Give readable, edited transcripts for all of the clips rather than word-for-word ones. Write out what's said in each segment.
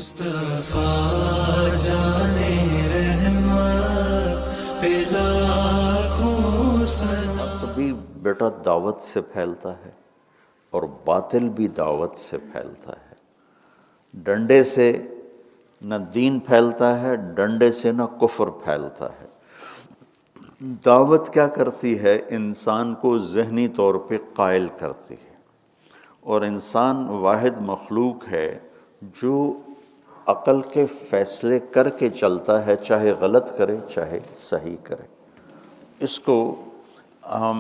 مصطفیٰ جانے رحمت پہ لاکھوں سلام۔ حق بھی بیٹا دعوت سے پھیلتا ہے اور باطل بھی دعوت سے پھیلتا ہے۔ ڈنڈے سے نہ دین پھیلتا ہے، ڈنڈے سے نہ کفر پھیلتا ہے۔ دعوت کیا کرتی ہے؟ انسان کو ذہنی طور پہ قائل کرتی ہے، اور انسان واحد مخلوق ہے جو عقل کے فیصلے کر کے چلتا ہے، چاہے غلط کرے چاہے صحیح کرے۔ اس کو ہم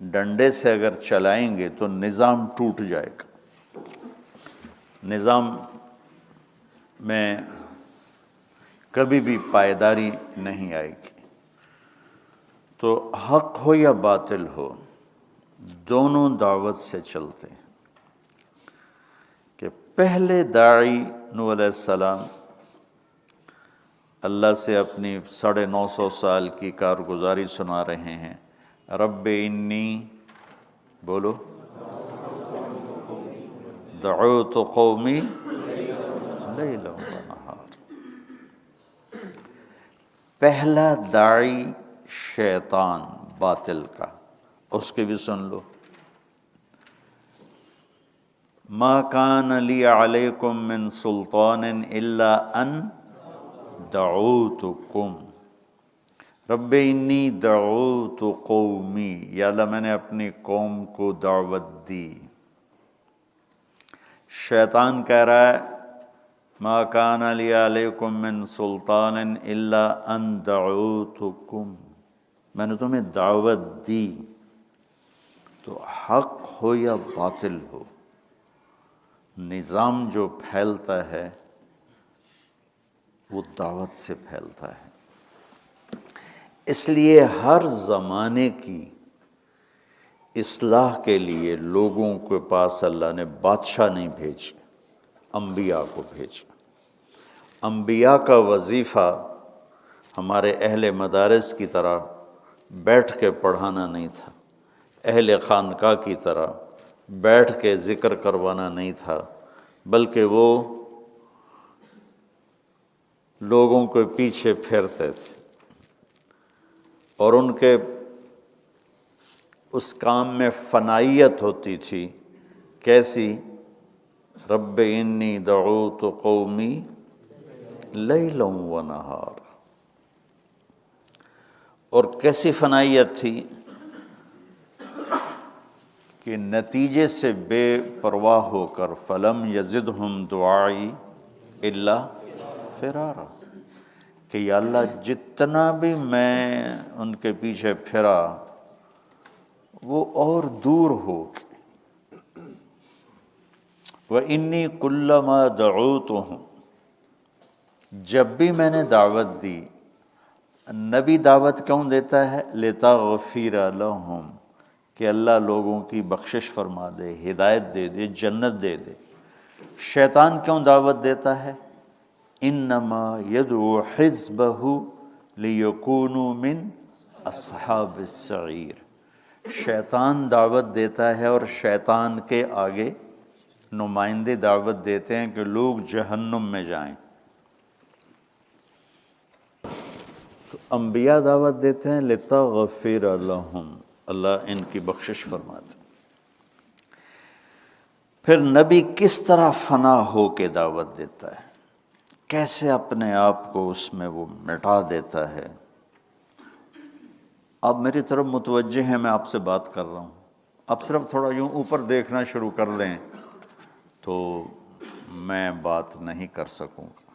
ڈنڈے سے اگر چلائیں گے تو نظام ٹوٹ جائے گا، نظام میں کبھی بھی پائیداری نہیں آئے گی۔ تو حق ہو یا باطل ہو، دونوں دعوت سے چلتے ہیں۔ کہ پہلے داعی نوح علیہ السلام اللہ سے اپنی 950 سال کی کارگزاری سنا رہے ہیں۔ رب انی، بولو، دعوت قومی لیلا ونہار۔ پہلا داعی شیطان باطل کا، اس کے بھی سن لو۔ ما کان لی علیکم من سلطان الا ان دعوتکم رب انی دعوت قومی، یا اللہ میں نے اپنی قوم کو دعوت دی۔ شیطان کہہ رہا ہے ما کان لی علیکم من سلطان الا ان دعوتکم، میں نے تمہیں دعوت دی۔ تو حق ہو یا باطل ہو، نظام جو پھیلتا ہے وہ دعوت سے پھیلتا ہے۔ اس لیے ہر زمانے کی اصلاح کے لیے لوگوں کے پاس اللہ نے بادشاہ نہیں بھیجے، انبیاء کو بھیجا۔ انبیاء کا وظیفہ ہمارے اہل مدارس کی طرح بیٹھ کے پڑھانا نہیں تھا، اہل خانقاہ کی طرح بیٹھ کے ذکر کروانا نہیں تھا، بلکہ وہ لوگوں کے پیچھے پھرتے تھے، اور ان کے اس کام میں فنائیت ہوتی تھی۔ کیسی؟ رب انی دعوت قومی لیلا ونہار۔ اور کیسی فنائیت تھی کہ نتیجے سے بے پرواہ ہو کر فلم یزدہم دعائی الا فرارا، کہ یا اللہ جتنا بھی میں ان کے پیچھے پھرا وہ اور دور ہو گئے۔ وَإِنِّي كُلَّمَا دَعُوتُهُمْ، جب بھی میں نے دعوت دی، نبی دعوت کیوں دیتا ہے؟ لِتَغْفِرَ لَهُمْ، کہ اللہ لوگوں کی بخشش فرما دے، ہدایت دے دے، جنت دے دے۔ شیطان کیوں دعوت دیتا ہے؟ انما یدعو حزبہ لیکونوا من اصحاب السعیر۔ شیطان دعوت دیتا ہے، اور شیطان کے آگے نمائندے دعوت دیتے ہیں کہ لوگ جہنم میں جائیں۔ تو انبیاء دعوت دیتے ہیں لتغفر لہم، اللہ ان کی بخشش فرماتے ہیں۔ پھر نبی کس طرح فنا ہو کے دعوت دیتا ہے، کیسے اپنے آپ کو اس میں وہ مٹا دیتا ہے۔ آپ میری طرف متوجہ ہیں، میں آپ سے بات کر رہا ہوں، آپ صرف تھوڑا یوں اوپر دیکھنا شروع کر دیں تو میں بات نہیں کر سکوں گا،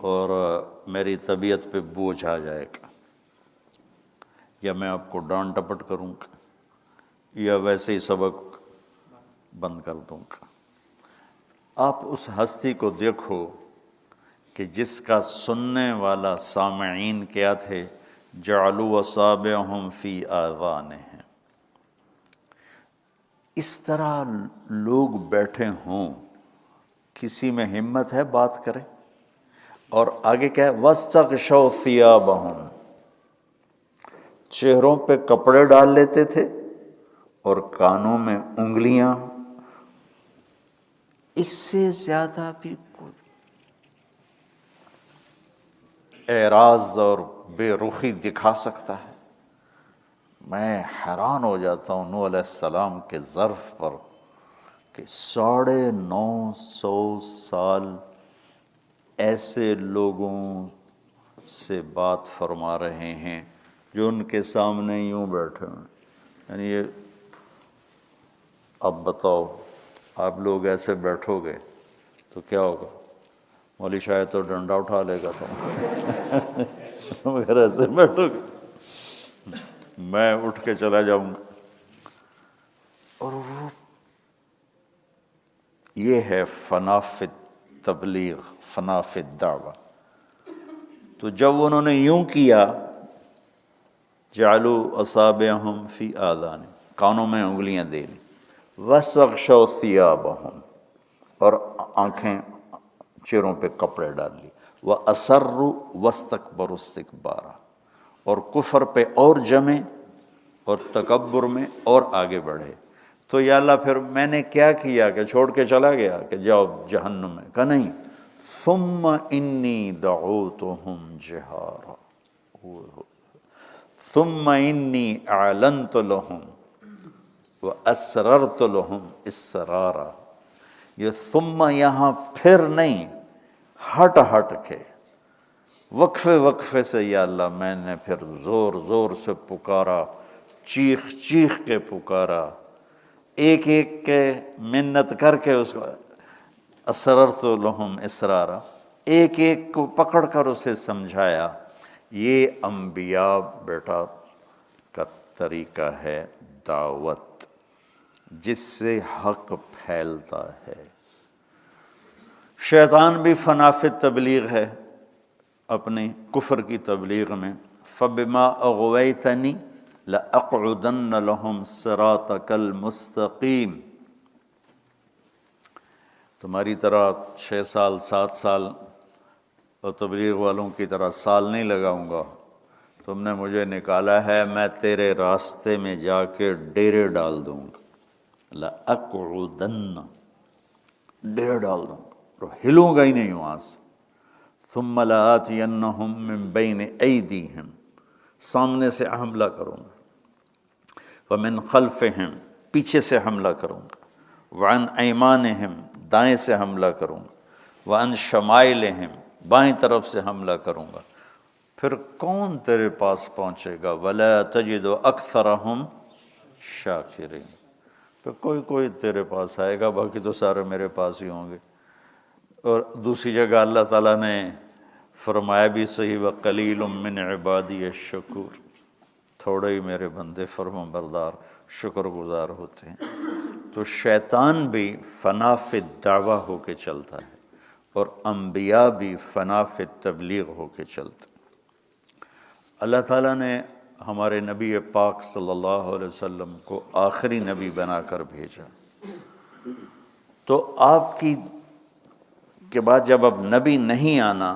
اور میری طبیعت پہ بوجھ آ جائے گا، یا میں آپ کو ڈانٹ ڈپٹ کروں گا، یا ویسے ہی سبق بند کر دوں گا۔ آپ اس ہستی کو دیکھو کہ جس کا سننے والا سامعین کیا تھے، جعلوا اصابعہم فی آذانہم، اس طرح لوگ بیٹھے ہوں، کسی میں ہمت ہے بات کرے؟ اور آگے کیا ہے؟ وَاسْتَغْشَوْا ثِيَابَهُمْ، چہروں پہ کپڑے ڈال لیتے تھے اور کانوں میں انگلیاں اس سے زیادہ بھی کوئی اعراض اور بے رخی دکھا سکتا ہے؟ میں حیران ہو جاتا ہوں نوح علیہ السلام کے ظرف پر کہ 950 سال ایسے لوگوں سے بات فرما رہے ہیں جو ان کے سامنے یوں بیٹھے ہیں. یعنی یہ اب بتاؤ آپ لوگ ایسے بیٹھو گے تو کیا ہوگا؟ مولوی شاید تو ڈنڈا اٹھا لے گا تم اگر ایسے بیٹھو گے میں اٹھ کے چلا جاؤں گا. اور وہ یہ ہے فنا فی تبلیغ، فنا فی الدعوہ. تو جب انہوں نے یوں کیا، جعلوا اصابعہم فی آذان، کانوں میں انگلیاں دے لی، واستغشوا ثیابہم، اور آنکھیں چہروں پہ کپڑے ڈال لی، وَأَسَرُّوا وَاسْتَكْبَرُوا اسْتِكْبَارًا، اور کفر پہ اور جمے اور تکبر میں اور آگے بڑھے. تو یا اللہ پھر میں نے کیا کیا کہ چھوڑ کے چلا گیا کہ جاؤ جہنم میں؟ کہا نہیں، ثم انی دعوتہم جہارا، ثم انی اعلنت لہم واسررت لہم اسرارا. یہ ثم یہاں پھر نہیں، ہٹ ہٹ کے وقفے وقفے سے یا اللہ میں نے پھر زور زور سے پکارا، چیخ چیخ کے پکارا، ایک ایک کے منت کر کے اس کو اسررت لہم اسرارا، ایک ایک کو پکڑ کر اسے سمجھایا. یہ انبیاء بیٹا کا طریقہ ہے دعوت، جس سے حق پھیلتا ہے. شیطان بھی فنا فی تبلیغ ہے اپنی کفر کی تبلیغ میں. فَبِمَا أَغْوَيْتَنِي لَأَقْعُدَنَّ لَهُمْ صِرَاطَكَ الْمُسْتَقِيمِ. تمہاری طرح 6 سال 7 سال اور تبلیغ والوں کی طرح سال نہیں لگاؤں گا. تم نے مجھے نکالا ہے، میں تیرے راستے میں جا کے ڈیرے ڈال دوں گا. لَأَقْعُدَنَّ، ڈیرے ڈال دوں گا اور ہلوں گا ہی نہیں وہاں سے. ثُمَّ لَآتِيَنَّهُم مِّن بَيْنِ أَيْدِيهِمْ، سامنے سے حملہ کروں گا، وَمِنْ خَلْفِهِمْ، پیچھے سے حملہ کروں گا، وَعَنْ أَيْمَانِهِمْ، دائیں سے حملہ کروں گا، وَعَنْ شَمَائِلِهِمْ، بائیں طرف سے حملہ کروں گا. پھر کون تیرے پاس پہنچے گا؟ وَلَا تَجِدُ أَكْثَرَهُمْ شَاكِرِينَ. پھر کوئی تیرے پاس آئے گا، باقی تو سارے میرے پاس ہی ہوں گے. اور دوسری جگہ اللہ تعالیٰ نے فرمایا بھی صحیح، وَقَلِيلٌ مِّنْ عِبَادِيَ الشَّكُورُ، تھوڑے ہی میرے بندے فرما بردار شکر گزار ہوتے ہیں. تو شیطان بھی فنا فی الدعوہ ہو کے چلتا ہے اور انبیاء بھی فنا فی تبلیغ ہو کے چلتے ہیں. اللہ تعالیٰ نے ہمارے نبی پاک صلی اللہ علیہ وسلم کو آخری نبی بنا کر بھیجا. تو آپ کی کے بعد جب اب نبی نہیں آنا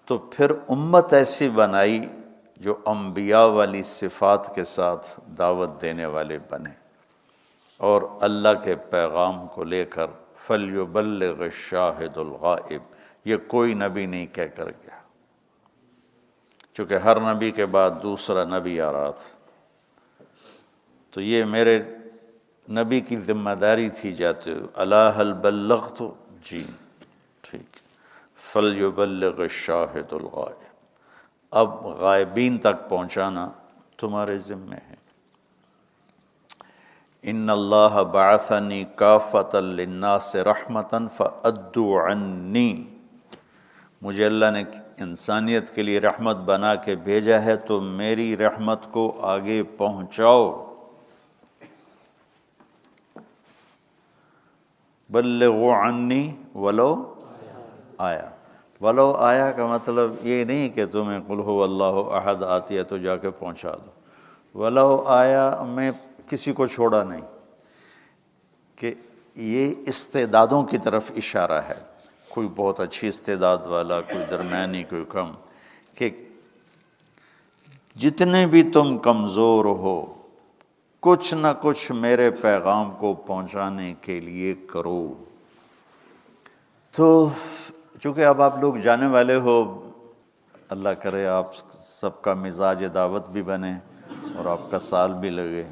تو پھر امت ایسی بنائی جو انبیاء والی صفات کے ساتھ دعوت دینے والے بنے اور اللہ کے پیغام کو لے کر فَلْيُبَلِّغِ الشَّاهِدُ الْغَائِبُ، یہ کوئی نبی نہیں کہہ کر گیا، چونکہ ہر نبی کے بعد دوسرا نبی آ رہا تھا. تو یہ میرے نبی کی ذمہ داری تھی جاتے ہوئے، الا هل بلغت، جی ٹھیک، فَلْيُبَلِّغِ الشَّاهِدُ الْغَائِبُ، اب غائبین تک پہنچانا تمہارے ذمہ ہے. ان اللہ بعثنی کافۃ للناس رحمۃ فأدوا عنی، مجھے اللہ نے انسانیت کے لیے رحمت بنا کے بھیجا ہے تو میری رحمت کو آگے پہنچاؤ. بلغوا عنی ولو آیا. ولو آیا کا مطلب یہ نہیں کہ تمہیں قل هو اللہ احد آتی ہے تو جا کے پہنچا دو. ولو آیا میں کسی کو چھوڑا نہیں، کہ یہ استعدادوں کی طرف اشارہ ہے. کوئی بہت اچھی استعداد والا، کوئی درمیانی، کوئی کم، کہ جتنے بھی تم کمزور ہو کچھ نہ کچھ میرے پیغام کو پہنچانے کے لیے کرو. تو چونکہ اب آپ لوگ جانے والے ہو، اللہ کرے آپ سب کا مزاج دعوت بھی بنے اور آپ کا سال بھی لگے.